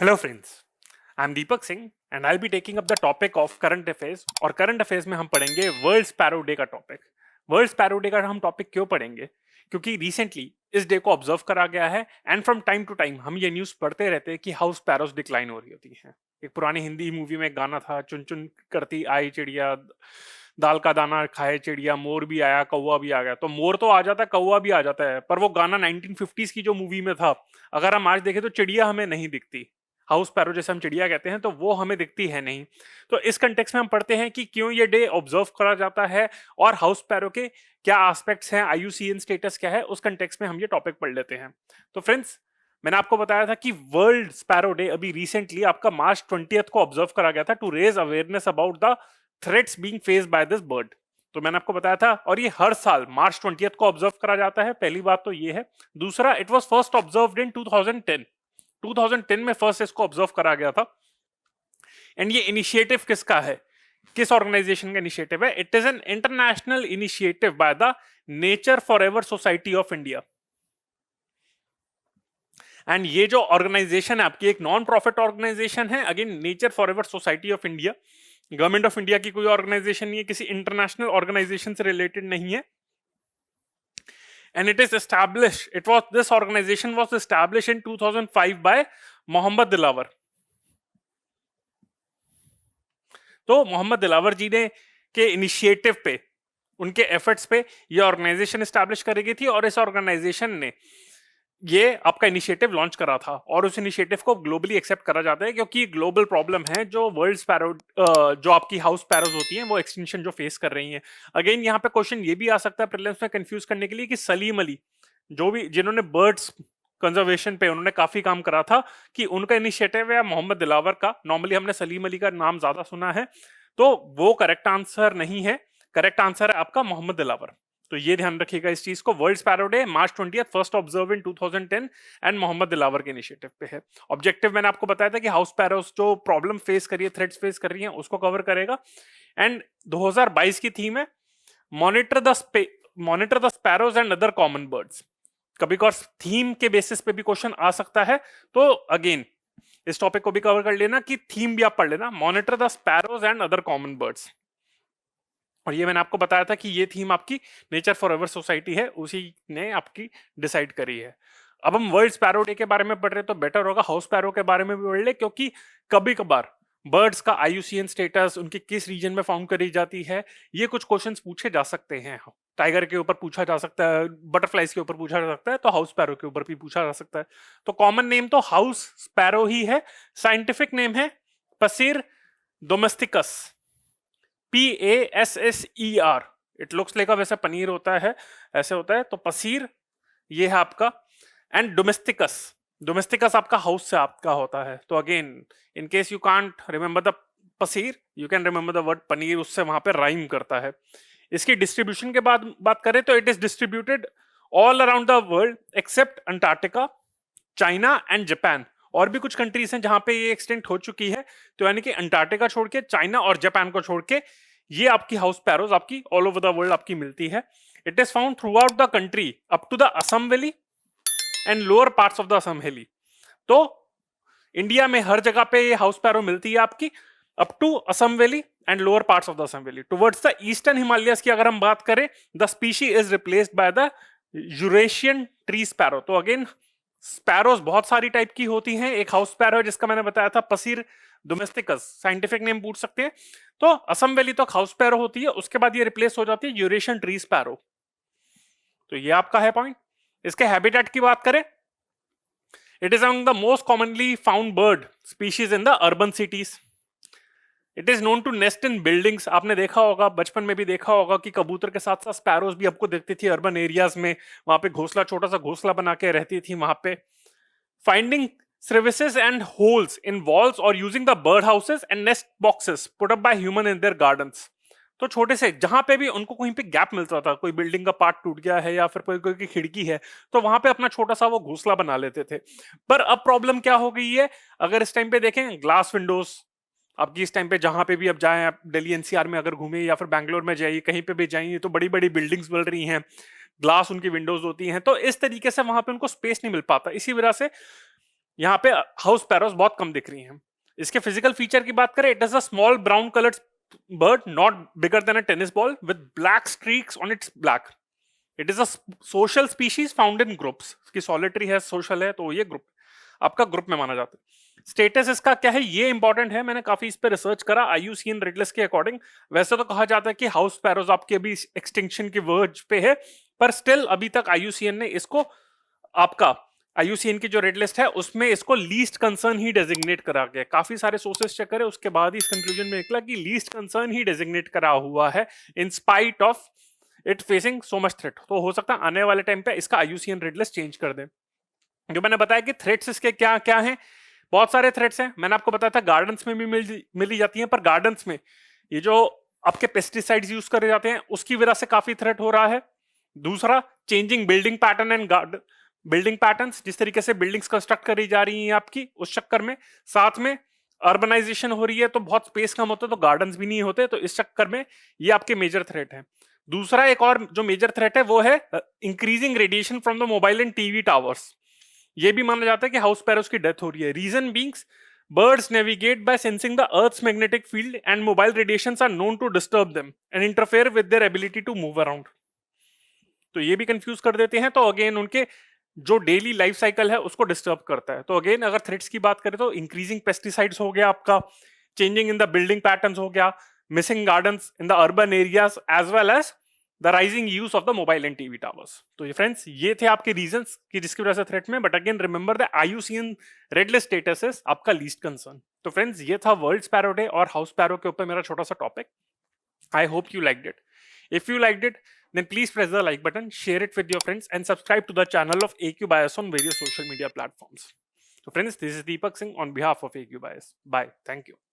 Hello friends, I'm Deepak Singh and I'll be taking up the topic of current affairs और current affairs में हम पढ़ेंगे world sparrow day का topic. World sparrow day का हम topic क्यों पढ़ेंगे? क्योंकि रिसेंटली इस डे को ऑब्जर्व करा गया है and from time to time हम ये न्यूज़ पढ़ते रहते हैं कि हाउ स्पैरोज डिक्लाइन हो रही होती हैं। एक पुरानी हिंदी मूवी में एक गाना था, चुन चुन करती आई चिड़िया, दाल का दाना खाए चिड़िया, मोर भी आया कौवा भी आ गया। तो मोर तो आ जाता है, कौवा भी आ जाता है, पर वो गाना 1950s की जो मूवी में था, अगर हम आज देखें तो चिड़िया हमें नहीं दिखती। हाउस पैरो जैसे हम चिड़िया कहते हैं, तो वो हमें दिखती है नहीं। तो इस कंटेक्स्ट में हम पढ़ते हैं कि क्यों ये डे ऑब्जर्व करा जाता है और हाउस पैरो के क्या एस्पेक्ट्स हैं, आईयूसीएन स्टेटस क्या है, उस कंटेक्स्ट में हम ये टॉपिक पढ़ लेते हैं। तो फ्रेंड्स, मैंने आपको बताया था कि वर्ल्ड स्पैरो डे अभी रिसेंटली आपका मार्च 20th को ऑब्जर्व करा गया था to raise awareness about the threats being faced by this bird. तो मैंने आपको बताया था, और ये हर साल मार्च 20th को ऑब्जर्व करा जाता है। पहली बात तो ये है। दूसरा, it was first observed in 2010 में फर्स्ट इसको ऑब्जर्व करा गया था। एंड ये इनिशिएटिव किसका है, किस ऑर्गेनाइजेशन का इनिशिएटिव है? It is an international initiative by the nature forever society of India. And ये जो ऑर्गेनाइजेशन है आपकी, एक नॉन प्रॉफिट ऑर्गेनाइजेशन है, again nature forever society of India. Government of India की कोई ऑर्गेनाइजेशन नहीं है, किसी इंटरनेशनल ऑर्गेनाइजेशन से रिलेटेड नहीं है। And it is established, this organization was established in 2005 by Mohammad Dilawar. तो मोहम्मद दिलावर जी ने के इनिशिएटिव पे, उनके एफर्ट्स पे ये ऑर्गेनाइजेशन एस्टैब्लिश करी गई थी, और इस ऑर्गेनाइजेशन ने ये आपका इनिशिएटिव लॉन्च करा था, और उस इनिशिएटिव को ग्लोबली एक्सेप्ट करा जाता है क्योंकि ग्लोबल प्रॉब्लम है जो वर्ल्ड स्पैरो, जो आपकी हाउस स्पैरोज होती हैं वो एक्सटिंक्शन जो फेस कर रही हैं। अगेन यहाँ पे क्वेश्चन ये भी आ सकता है प्रीलिम्स में कंफ्यूज करने के लिए कि सलीम अली, जो भी जिन्होंने बर्ड्स कंजर्वेशन पे उन्होंने काफी काम करा था, कि उनका इनिशिएटिव है मोहम्मद दिलावर का। नॉर्मली हमने सलीम अली का नाम ज्यादा सुना है, तो वो करेक्ट आंसर नहीं है। करेक्ट आंसर है आपका मोहम्मद दिलावर। तो ये ध्यान रखिएगा इस चीज को। World sparrow day March 20th, first observe in 2010 and Mohammad Dilawar के इनिशिएटिव पे है। ऑब्जेक्टिव मैंने आपको बताया था कि हाउस स्पैरोस जो प्रॉब्लम फेस कर रही है, थ्रेट्स फेस कर रही है, उसको कवर करेगा। एंड 2022 की थीम है monitor the sparrows and other common birds. कभी कभार थीम के बेसिस पे भी क्वेश्चन आ सकता है, तो अगेन इस टॉपिक को भी कवर कर लेना कि थीम भी आप पढ़ लेना, monitor the sparrows and other common birds. और ये मैंने आपको बताया था कि ये थीम आपकी नेचर फॉरएवर सोसाइटी है, उसी ने आपकी डिसाइड करी है। अब हम वर्ल्ड स्पैरो डे के बारे में पढ़ रहे तो बेटर होगा हाउस स्पैरो के बारे में भी पढ़ ले, क्योंकि कभी कभार बर्ड्स का आईयूसीएन स्टेटस, उनकी किस रीजन में फाउंड करी जाती है, ये कुछ क्वेश्चंस पूछे जा सकते हैं। टाइगर के ऊपर पूछा जा सकता है, बटरफ्लाइज के ऊपर पूछा जा सकता है, तो हाउस स्पैरो के ऊपर भी पूछा जा सकता है। तो कॉमन नेम तो हाउस स्पैरो ही है। साइंटिफिक नेम है Passer domesticus, PASSER। It looks like, वैसे पनीर होता है, ऐसे होता है, तो पसीर ये है आपका। एंड डोमेस्टिकस, डोमेस्टिकस आपका हाउस से आपका होता है। तो again, in case you can't remember the Passer, you can remember the word paneer, उससे वहां पे राइम करता है। इसकी डिस्ट्रीब्यूशन के बाद बात करें तो it is distributed all around the world accept Antarctica, China and Japan. और भी कुछ कंट्रीज हैं जहां पे ये एक्सटेंट हो चुकी है, तो यानी कि अंटार्कटिका छोड़ के, चाइना और जापान को छोड़ के, ये आपकी हाउस पैरोज आपकी ऑल ओवर द वर्ल्ड आपकी मिलती है। It is found throughout the country up to the Assam valley and lower parts of the Assam valley. तो इंडिया में हर जगह पे ये हाउस पैरो मिलती है आपकी up to Assam valley and lower parts of the Assam valley. Towards the eastern Himalayas की अगर हम बात करें, the species is replaced by the Eurasian tree sparrow. तो अगेन, स्पैरोज बहुत सारी टाइप की होती हैं। एक हाउस स्पैरो जिसका मैंने बताया था पसीर डोमेस्टिकस, साइंटिफिक नेम पूछ सकते हैं। तो असम वैली तो हाउस स्पैरो होती है, उसके बाद ये रिप्लेस हो जाती है यूरेशियन ट्री स्पैरो। तो ये आपका है पॉइंट। इसके हैबिटेट की बात करें, it is among the most commonly found bird species in the urban cities. It is known to nest in buildings. आपने देखा होगा, बचपन में भी देखा होगा कि कबूतर के साथ साथ स्पैरोज भी आपको देखती थी अर्बन एरियाज में। वहां पे घोंसला, छोटा सा घोंसला बना के रहती थी वहां पे। Finding crevices and holes in walls or using the bird houses and nest boxes put up by human in their gardens। तो छोटे से जहां पे भी उनको कहीं पे गैप मिलता था, कोई बिल्डिंग का पार्ट टूट गया है या फिर कोई कोई की खिड़की है, तो वहां पे अपना छोटा सा वो घोंसला बना लेते थे। पर अब प्रॉब्लम क्या हो गई है, अगर इस टाइम पे देखें, ग्लास विंडोज आपकी इस टाइम पे जहां पे भी अब जाएं, आप दिल्ली एनसीआर में अगर घूमे या फिर बैंगलोर में जाइए, कहीं पे भी जाइए, तो बड़ी बड़ी बिल्डिंग्स बन रही हैं, ग्लास उनकी विंडोज होती हैं। तो इस तरीके से वहां पे उनको स्पेस नहीं मिल पाता। इसी वजह से यहाँ पे हाउस पैरोस बहुत कम दिख रही हैं। इसके फिजिकल फीचर की बात करें, it is a small brown coloured bird not bigger than a tennis ball with black streaks on its back. It is a social species found in groups. इसकी solitary है, social है, तो ये group आपका group में माना जाता है। स्टेटस इसका क्या है ये इंपॉर्टेंट है, मैंने काफी इस पे रिसर्च करा IUCN रेडलिस्ट के अकॉर्डिंग। वैसे तो कहा जाता है कि हाउस पैरोज आपके अभी एक्सटिंक्शन के वर्ज पे है, पर स्टिल अभी तक IUCN ने इसको आपका IUCN की जो रेड लिस्ट है उसमें इसको लीस्ट कंसर्न ही डेजिग्नेट करा गया। काफी सारे सोर्सेस चेक करे उसके बाद ही इस कंक्लूजन में निकला कि लीस्ट कंसर्न ही डेजिग्नेट करा हुआ है in spite of it facing so much threat. तो हो सकता है आने वाले टाइम पे इसका IUCN रेड लिस्ट चेंज कर दे। जो मैंने बताया कि थ्रेट्स इसके क्या क्या हैं, बहुत सारे थ्रेट्स हैं। मैंने आपको बताया था गार्डन्स में भी मिली जाती हैं, पर गार्डन्स में ये जो आपके पेस्टिसाइड्स यूज करे जाते हैं उसकी वजह से काफी थ्रेट हो रहा है। दूसरा, changing building pattern and building patterns, जिस तरीके से बिल्डिंग्स कंस्ट्रक्ट करी जा रही हैं आपकी, उस चक्कर में। साथ में अर्बनाइजेशन हो रही है तो बहुत स्पेस कम होता है तो गार्डन्स भी नहीं होते, तो इस चक्कर में ये आपके मेजर थ्रेट है। दूसरा एक और जो मेजर थ्रेट है वो है increasing radiation from the mobile and TV towers. ये भी माना जाता है कि हाउस पैरोस की डेथ हो रही है। Reason beings birds navigate by sensing the earth's magnetic field and mobile radiations are known to disturb them and interfere with their ability to move around. तो ये भी कंफ्यूज कर देते हैं, तो अगेन उनके जो डेली लाइफ साइकिल है उसको डिस्टर्ब करता है। तो अगेन अगर थ्रेट्स की बात करें तो इंक्रीजिंग पेस्टिसाइड्स हो गया आपका, changing in the building patterns हो गया, missing gardens in the urban areas as well as the rising use of the mobile and TV towers. तो ये फ्रेंड्स ये थे आपके रीजंस कि जिसकी वजह से थ्रेट में। But again remember the IUCN red list status is आपका लीस्ट कंसर्न। तो फ्रेंड्स ये था वर्ल्ड स्पैरो डे और हाउस स्पैरो के ऊपर मेरा छोटा सा topic. I hope you liked it. If you liked it, then please press the like button, share it with your friends, and subscribe to the channel of AQ Bias on various social media platforms. So friends, this is Deepak Singh on behalf of AQ Bias. Bye. Thank you.